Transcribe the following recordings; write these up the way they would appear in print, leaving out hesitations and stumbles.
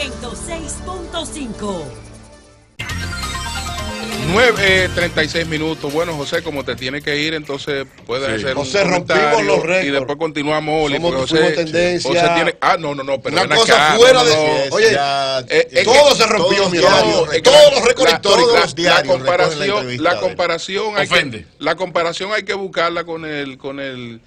106.5. 9:36. Bueno, José, como te tiene que ir, entonces puedes hacer José, un rompimos los récords. y después continuamos, Oli. Somos Porque fuimos tendencia. José tiene... pero una ven cosa acá, fuera no, de... no. Oye, todo se rompió, mi hermano. Todos los récords históricos. La comparación hay que buscarla con el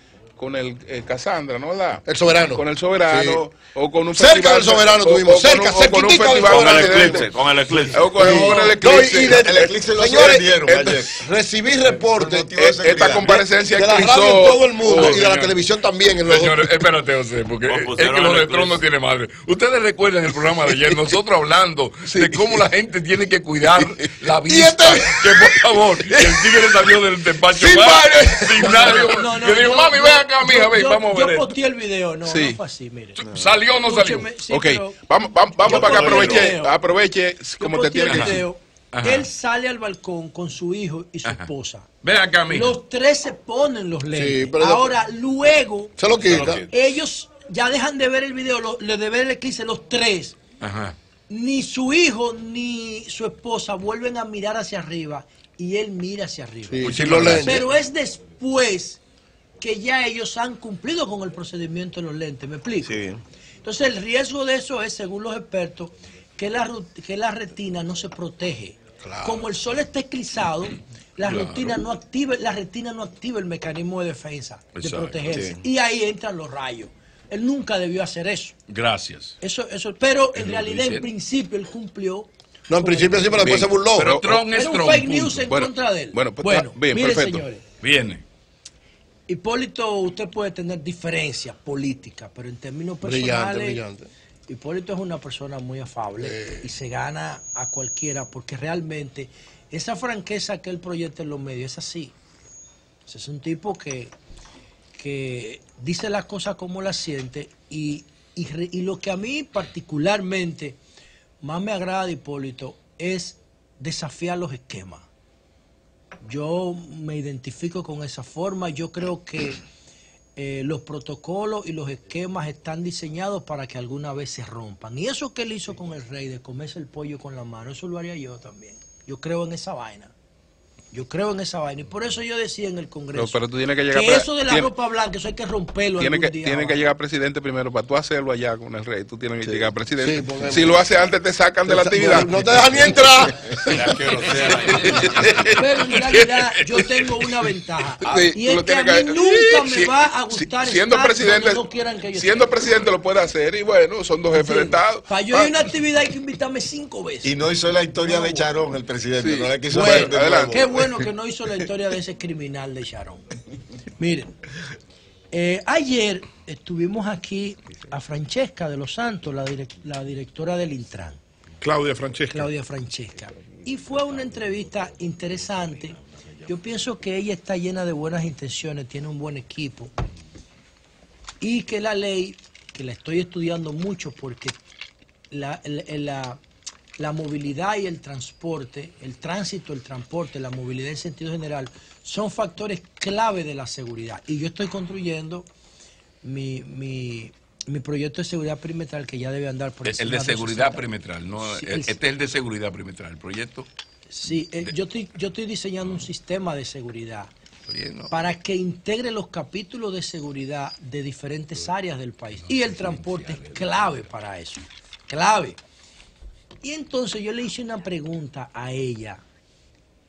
Casandra, ¿no? ¿Verdad? El soberano. Con el soberano, sí. O con un cerca festival, del soberano tuvimos, cerca, cerquitito del soberano. Con el eclipse. O con el eclipse. El eclipse lo suspendieron ayer. Recibí reportes. Esta comparecencia de la radio en todo el mundo y de la televisión también. Señores, espérate, José, porque es que lo de Trump no tiene madre. Ustedes recuerdan el programa de ayer, nosotros hablando de cómo la gente tiene que cuidar la vista. Que por favor, que el tigre salió del despacho sin nadie. Yo digo, mami, ven acá, mija, ven, vamos a ver. Yo posteé el video, no fue así, mire. ¿Salió o no salió? Sí, ok, vamos para que aproveche como te tiene que decir. Él sale al balcón con su hijo y su esposa. Ven acá, mija. Los tres se ponen los lentes. Sí, ahora, luego, se lo quita. Ellos ya dejan de ver el video, de ver el eclipse, los tres. Ajá. Ni su hijo ni su esposa vuelven a mirar hacia arriba y él mira hacia arriba. Sí, pero es después que ya ellos han cumplido con el procedimiento de los lentes, ¿me explico? Sí. Entonces el riesgo de eso es, según los expertos, que la retina no se protege. Claro. Como el sol está eclipsado, la retina no activa el mecanismo de defensa, de protegerse. Sí. Y ahí entran los rayos. Él nunca debió hacer eso. Gracias. Eso, pero en realidad, en principio, él cumplió. No, en principio sí, pero después se burló. Pero Trump es un fake news en contra de él. Bueno, bien, mire, perfecto. Señores. Viene. Hipólito, usted puede tener diferencias políticas, pero en términos personales, brillante. Hipólito es una persona muy afable y se gana a cualquiera porque realmente esa franqueza que él proyecta en los medios es así. Es un tipo que dice las cosas como las siente y lo que a mí particularmente más me agrada de Hipólito es desafiar los esquemas. Yo me identifico con esa forma. Yo creo que los protocolos y los esquemas están diseñados para que alguna vez se rompan. Y eso que él hizo con el rey de comerse el pollo con la mano, eso lo haría yo también. Yo creo en esa vaina. Y por eso yo decía en el Congreso pero tú tienes que llegar eso de la ropa blanca, eso hay que romperlo. Tiene que llegar presidente primero para tú hacerlo allá con el rey. Tú tienes que llegar presidente. Sí, si lo haces antes te sacan de la actividad. No te dejan ni entrar. Pero en realidad yo tengo una ventaja. Y es que a mí nunca me va a gustar siendo presidente, no quieran que yo siendo presidente lo puede hacer. Y bueno, son dos jefes de Estado. Para yo ir a una actividad hay que invitarme 5 veces. Y no hizo la historia de Charón, el presidente. No le quiso qué bueno que no hizo la historia de ese criminal de Charón. Miren, ayer estuvimos aquí a Francesca de los Santos, la directora del Intran. Claudia Francesca. Y fue una entrevista interesante. Yo pienso que ella está llena de buenas intenciones, tiene un buen equipo. Y que la ley, que la estoy estudiando mucho porque la movilidad y el transporte, el tránsito, el transporte, la movilidad en sentido general, son factores clave de la seguridad. Y yo estoy construyendo mi proyecto de seguridad perimetral que ya debe andar por el de seguridad perimetral, no, sí, este es el de seguridad perimetral, el proyecto. Sí, yo estoy diseñando un sistema de seguridad para que integre los capítulos de seguridad de diferentes áreas del país. Y el transporte es clave para eso, clave. Y entonces yo le hice una pregunta a ella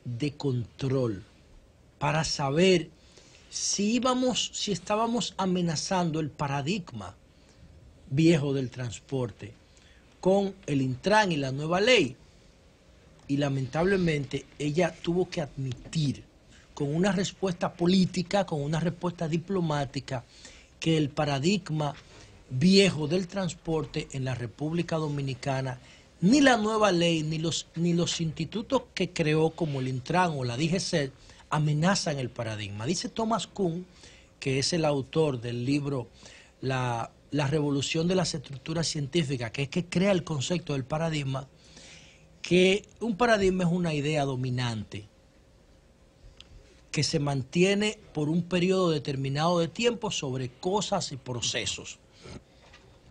de control para saber si estábamos amenazando el paradigma viejo del transporte con el Intran y la nueva ley. Y lamentablemente ella tuvo que admitir con una respuesta política, con una respuesta diplomática, que el paradigma viejo del transporte en la República Dominicana, ni la nueva ley, ni los institutos que creó como el Intran o la DGCET amenazan el paradigma. Dice Thomas Kuhn, que es el autor del libro La revolución de las estructuras científicas, que es que crea el concepto del paradigma, que un paradigma es una idea dominante que se mantiene por un periodo determinado de tiempo sobre cosas y procesos.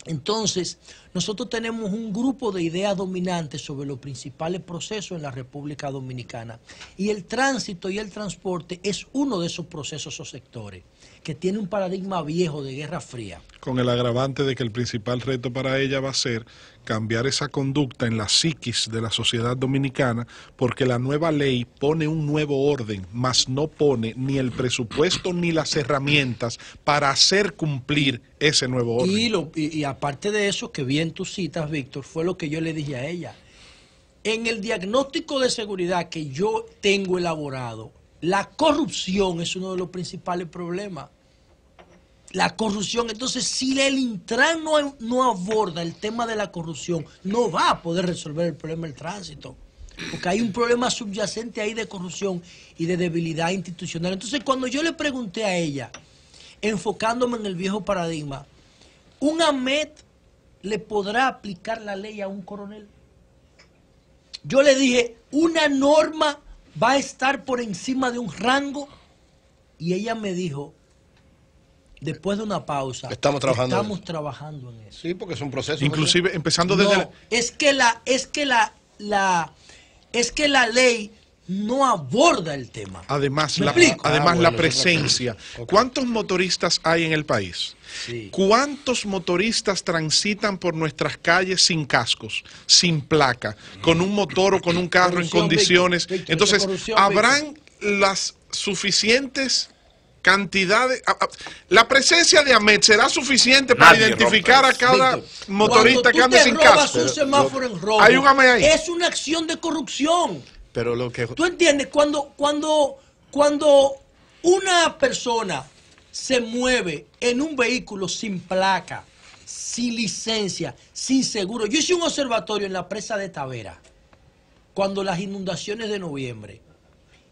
Entonces, nosotros tenemos un grupo de ideas dominantes sobre los principales procesos en la República Dominicana. Y el tránsito y el transporte es uno de esos procesos o sectores que tiene un paradigma viejo de Guerra Fría. Con el agravante de que el principal reto para ella va a ser cambiar esa conducta en la psiquis de la sociedad dominicana, porque la nueva ley pone un nuevo orden, mas no pone ni el presupuesto ni las herramientas para hacer cumplir ese nuevo orden. Y aparte de eso, que bien tú citas, Víctor, fue lo que yo le dije a ella. En el diagnóstico de seguridad que yo tengo elaborado, la corrupción es uno de los principales problemas. La corrupción, entonces si el Intran no aborda el tema de la corrupción, no va a poder resolver el problema del tránsito. Porque hay un problema subyacente ahí de corrupción y de debilidad institucional. Entonces cuando yo le pregunté a ella, enfocándome en el viejo paradigma, ¿un AMET le podrá aplicar la ley a un coronel? Yo le dije, una norma va a estar por encima de un rango, y ella me dijo, después de una pausa, estamos trabajando en eso. Sí, porque es un proceso. Inclusive empezando desde... No, es que la ley no aborda el tema. Además, la presencia. ¿Cuántos motoristas hay en el país? Sí. ¿Cuántos motoristas transitan por nuestras calles sin cascos, sin placa, con un motor o con un carro en condiciones? Víctor, entonces, ¿habrán las suficientes cantidades? ¿La presencia de AMET será suficiente para identificar a cada motorista que ande sin casco? Un semáforo en rojo, hay un AMET ahí. Es una acción de corrupción. Pero lo que... ¿Tú entiendes? Cuando una persona se mueve en un vehículo sin placa, sin licencia, sin seguro. Yo hice un observatorio en la presa de Tavera, cuando las inundaciones de noviembre,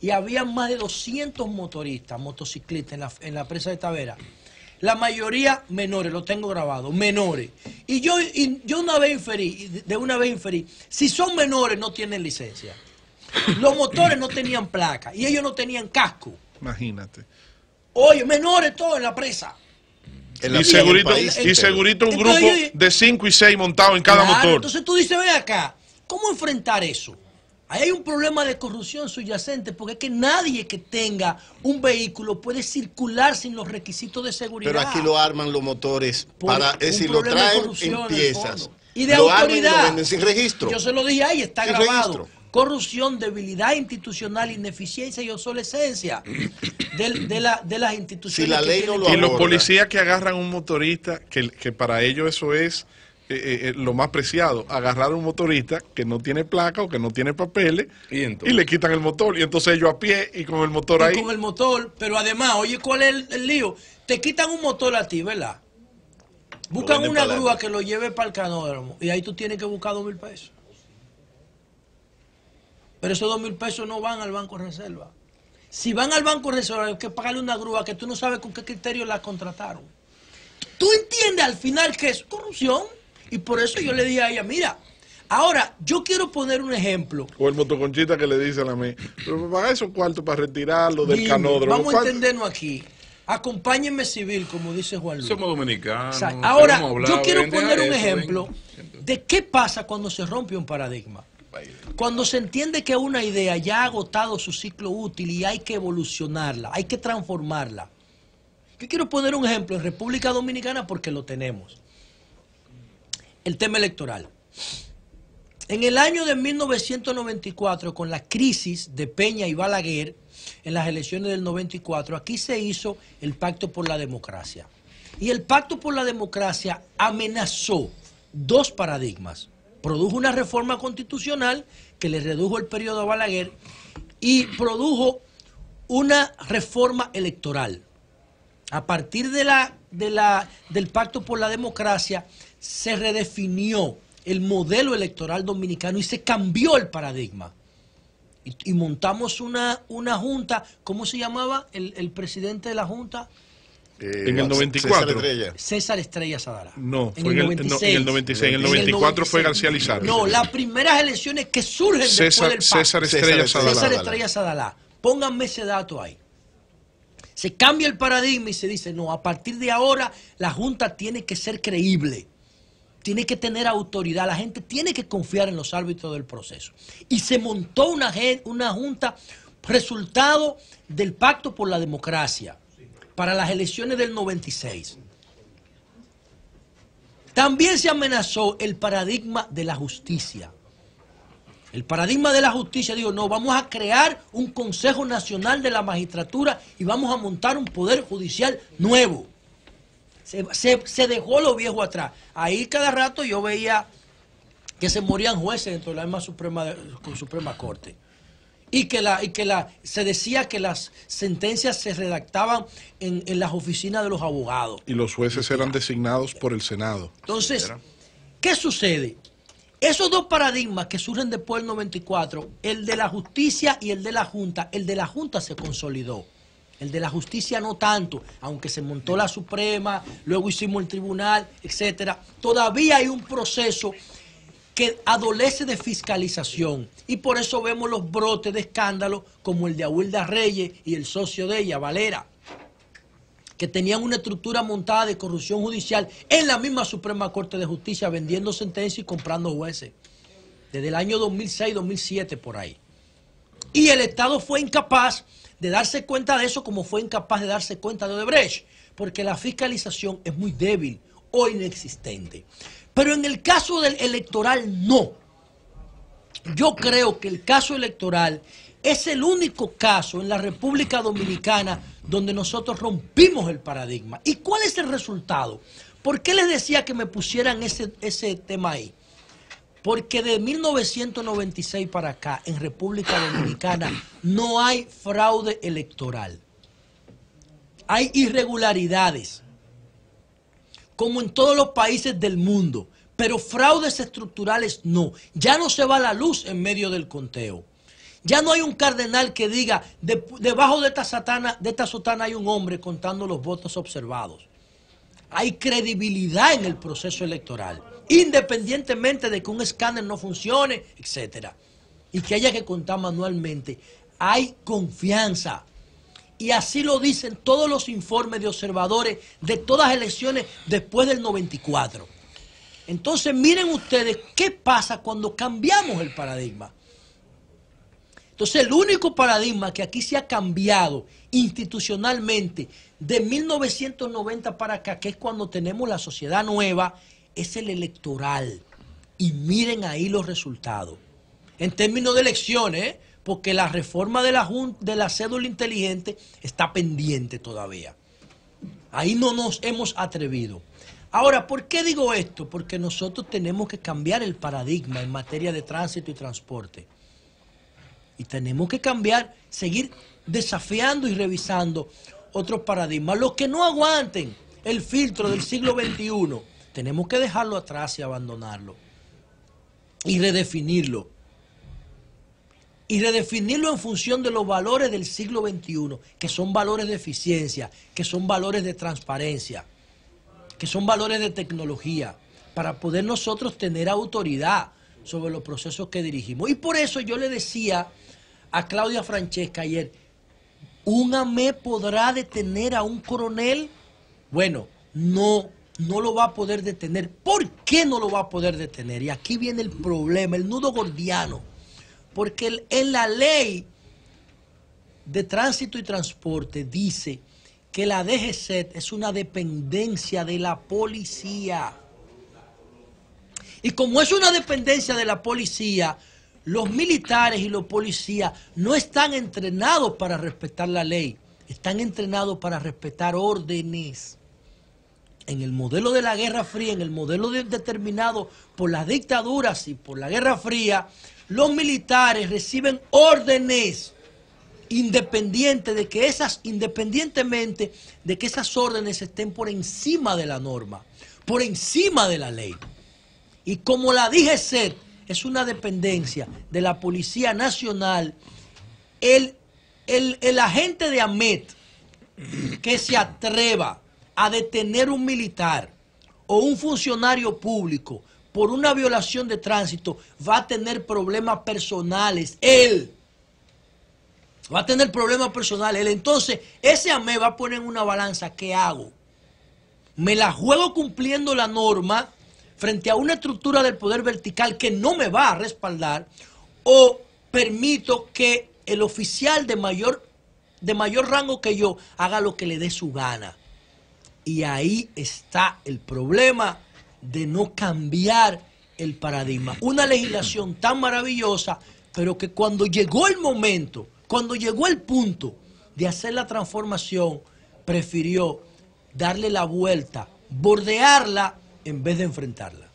y había más de 200 motoristas, motociclistas en la presa de Tavera. La mayoría menores, lo tengo grabado, menores. Y yo de una vez inferí, si son menores no tienen licencia. Los motores no tenían placa y ellos no tenían casco. Imagínate. Oye, menores todos en la presa. Y segurito un grupo de 5 y 6 montados en cada motor. Entonces tú dices, ve acá, ¿cómo enfrentar eso? Ahí hay un problema de corrupción subyacente, porque es que nadie que tenga un vehículo puede circular sin los requisitos de seguridad. Pero aquí lo arman los motores para, es decir, lo traen en piezas. Y de autoridad. Lo venden sin registro. Yo se lo dije ahí, está grabado. Corrupción, debilidad institucional, ineficiencia y obsolescencia de las instituciones. Si la ley no lo aborda. Y los policías que agarran un motorista, que para ellos eso es lo más preciado, agarrar a un motorista que no tiene placa o que no tiene papeles y le quitan el motor. Y entonces ellos a pie y con el motor ahí. Con el motor, pero además, oye, ¿cuál es el lío? Te quitan un motor a ti, ¿verdad? Buscan una grúa que lo lleve para el canódromo y ahí tú tienes que buscar 2,000 pesos. Pero esos 2,000 pesos no van al Banco de Reserva. Si van al Banco de Reserva hay que pagarle una grúa que tú no sabes con qué criterio la contrataron. ¿Tú entiendes al final que es corrupción? Y por eso yo le dije a ella, mira, ahora yo quiero poner un ejemplo. O el motoconchita que le dice a la mía, pero paga esos cuartos para retirarlo del canódromo. Vamos a entendernos aquí. Acompáñenme civil, como dice Juan Luis. Somos dominicanos. O sea, ahora, yo quiero poner un ejemplo de qué pasa cuando se rompe un paradigma. Cuando se entiende que una idea ya ha agotado su ciclo útil y hay que evolucionarla, hay que transformarla. Yo quiero poner un ejemplo en República Dominicana porque lo tenemos. El tema electoral. En el año de 1994, con la crisis de Peña y Balaguer, en las elecciones del 94, aquí se hizo el Pacto por la Democracia. Y el Pacto por la Democracia amenazó 2 paradigmas. Produjo una reforma constitucional que le redujo el periodo a Balaguer y produjo una reforma electoral. A partir del Pacto por la Democracia se redefinió el modelo electoral dominicano y se cambió el paradigma. Y montamos una junta, ¿cómo se llamaba el presidente de la junta? En el 94. César Estrella Sadala. No, fue en el 96. En el 94 fue García Lizardo. No, las primeras elecciones que surgen después del pacto. César Estrella Sadala. César Estrella Sadala. Pónganme ese dato ahí. Se cambia el paradigma y se dice, no, a partir de ahora la Junta tiene que ser creíble. tiene que tener autoridad, la gente tiene que confiar en los árbitros del proceso. Y se montó una junta resultado del Pacto por la Democracia para las elecciones del 96. También se amenazó el paradigma de la justicia. El paradigma de la justicia dijo, no, vamos a crear un Consejo Nacional de la Magistratura y vamos a montar un Poder Judicial nuevo. Se dejó lo viejo atrás. Ahí cada rato yo veía que se morían jueces dentro de la misma Suprema Corte. Se decía que las sentencias se redactaban en las oficinas de los abogados. Y los jueces eran designados por el Senado. Entonces, ¿qué sucede? Esos dos paradigmas que surgen después del 94, el de la justicia y el de la Junta se consolidó. El de la justicia no tanto, aunque se montó la Suprema, luego hicimos el tribunal, etcétera. Todavía hay un proceso que adolece de fiscalización y por eso vemos los brotes de escándalos como el de Aguilda Reyes y el socio de ella, Valera, que tenían una estructura montada de corrupción judicial en la misma Suprema Corte de Justicia, vendiendo sentencias y comprando jueces, desde el año 2006-2007 por ahí. Y el Estado fue incapaz de darse cuenta de eso, como fue incapaz de darse cuenta de Odebrecht, porque la fiscalización es muy débil o inexistente. Pero en el caso del electoral, no. Yo creo que el caso electoral es el único caso en la República Dominicana donde nosotros rompimos el paradigma. ¿Y cuál es el resultado? ¿Por qué les decía que me pusieran ese tema ahí? Porque de 1996 para acá, en República Dominicana, no hay fraude electoral. Hay irregularidades, como en todos los países del mundo, pero fraudes estructurales no. Ya no se va la luz en medio del conteo. Ya no hay un cardenal que diga, debajo de esta sotana hay un hombre contando los votos observados. Hay credibilidad en el proceso electoral, independientemente de que un escáner no funcione, etcétera, y que haya que contar manualmente. Hay confianza. Y así lo dicen todos los informes de observadores de todas las elecciones después del 94. Entonces, miren ustedes qué pasa cuando cambiamos el paradigma. Entonces, el único paradigma que aquí se ha cambiado institucionalmente de 1990 para acá, que es cuando tenemos la sociedad nueva, es el electoral. Y miren ahí los resultados. En términos de elecciones, porque la reforma de la cédula inteligente está pendiente todavía. Ahí no nos hemos atrevido. Ahora, ¿por qué digo esto? Porque nosotros tenemos que cambiar el paradigma en materia de tránsito y transporte. Y tenemos que cambiar, seguir desafiando y revisando otros paradigmas. Los que no aguanten el filtro del siglo XXI, tenemos que dejarlo atrás y abandonarlo. Y redefinirlo. Y redefinirlo en función de los valores del siglo XXI, que son valores de eficiencia, que son valores de transparencia, que son valores de tecnología, para poder nosotros tener autoridad sobre los procesos que dirigimos. Y por eso yo le decía a Claudia Francesca ayer, ¿un AME podrá detener a un coronel? Bueno, no lo va a poder detener. ¿Por qué no lo va a poder detener? Y aquí viene el problema, el nudo gordiano. Porque en la ley de tránsito y transporte dice que la DGCET es una dependencia de la policía. Y como es una dependencia de la policía, los militares y los policías no están entrenados para respetar la ley, están entrenados para respetar órdenes. En el modelo de la Guerra Fría, en el modelo determinado por las dictaduras y por la Guerra Fría, los militares reciben órdenes independientemente de que esas órdenes estén por encima de la norma, por encima de la ley. Y como la DGCET es una dependencia de la Policía Nacional, el agente de AMET que se atreva a detener un militar o un funcionario público por una violación de tránsito va a tener problemas personales. Él va a tener problemas personales. Entonces, ese AME va a poner en una balanza, ¿qué hago? ¿Me la juego cumpliendo la norma frente a una estructura del poder vertical que no me va a respaldar, o permito que el oficial de mayor rango que yo haga lo que le dé su gana. Y ahí está el problema de no cambiar el paradigma. Una legislación tan maravillosa, pero que cuando llegó el momento, cuando llegó el punto de hacer la transformación, prefirió darle la vuelta, bordearla en vez de enfrentarla.